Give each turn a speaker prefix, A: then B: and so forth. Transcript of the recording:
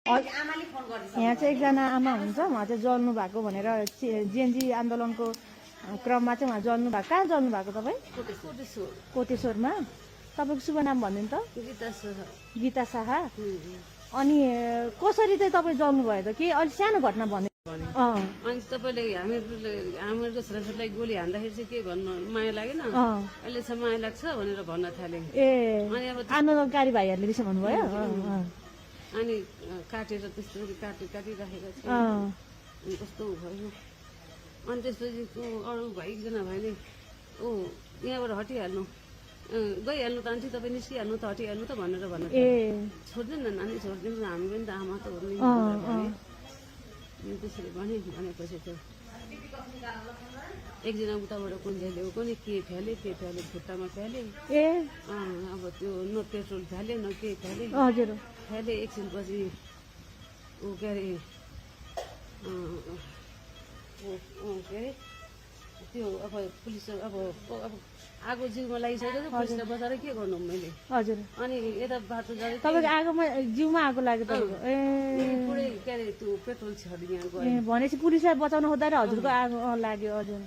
A: यहाँ चाहिँ एकजना आमा हुनुहुन्छ, उहाँ चाहिँ जल्नु भएको भनेर जेएनजी आन्दोलनको क्रममा चाहिँ उहाँ जल्नु भएको। कहाँ जल्नु भएको तपाईँ? कोटेश्वरमा। तपाईँको शुभ नाम भनिदिनु त? गीता शाह। अनि कसरी चाहिँ तपाईँ जल्नु भयो त? के अलिक सानो घटना भन्नु?
B: अनि तपाईँले हाम्रो छोराछोरीलाई गोली हान्दाखेरि चाहिँ के भन्नु माया लागेन? अहिलेसम्म माया लाग्छ भनेर भन्न थाले।
A: अनि अब आन्दोलनकारी भाइहरूले त्यसो भन्नुभयो।
B: अनि काटेर त्यस्तो काटिराखेको छ। अनि कस्तो भयो। अनि त्यसपछि अरू एकजना भाइले यहाँबाट हटिहाल्नु, गइहाल्नु त आन्टी, तपाईँ निस्किहाल्नु त, हटिहाल्नु त भनेर भन्नु। छोड्दैन नानी, छोडिदिनु, हामी पनि त आमा त हो नि त्यसरी भनेपछि त एकजना उताबाट कुन्जे ल्याऊ पनि के फ्याले खुट्टामा फ्याले। अब त्यो न पेट्रोल फ्याले न के फ्याले। फ्याले एकछिनपछि के अरे त्यो अब पुलिस अब आगो जिउमा लागिसक्यो, पुलिसले बचाएर के गर्नु मैले। अनि यता बाटो जाँदै
A: तपाईँको आगोमा जिउमा आगो लाग्यो तपाईँको?
B: पुरै के अरे त्यो पेट्रोल छ यहाँ गयो
A: भनेपछि पुलिसलाई बचाउन खोज्दा हजुरको आगो लाग्यो। हजुर।